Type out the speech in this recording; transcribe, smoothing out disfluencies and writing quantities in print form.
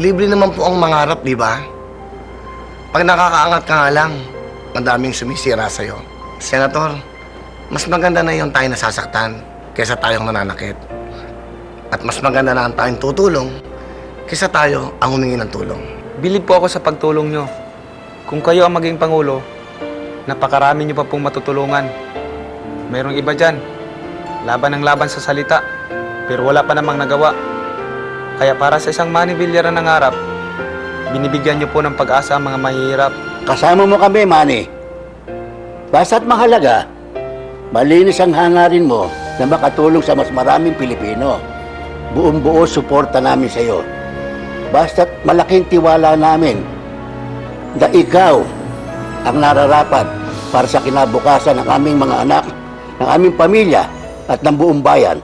libre naman po ang mangarap, di ba? Pag nakakaangat ka nga lang, madaming sumisira sa'yo. Senator, mas maganda na yung tayo nasasaktan kaysa tayong nananakit. At mas maganda na ang tayong tutulong kaysa tayo ang humingi ng tulong. Bilib po ako sa pagtulong nyo. Kung kayo ang maging Pangulo, napakarami nyo pa pong matutulungan. Mayroong iba dyan, laban ng laban sa salita, pero wala pa namang nagawa. Kaya para sa isang Manny Villar na nangarap, binibigyan nyo po ng pag-asa ang mga mahihirap. Kasama mo kami, Manny. Basta't mahalaga, malinis ang hangarin mo na makatulong sa mas maraming Pilipino. Buong-buo suporta namin sa iyo. Basta't malaking tiwala namin na ikaw ang nararapat para sa kinabukasan ng aming mga anak, ng aming pamilya at ng buong bayan.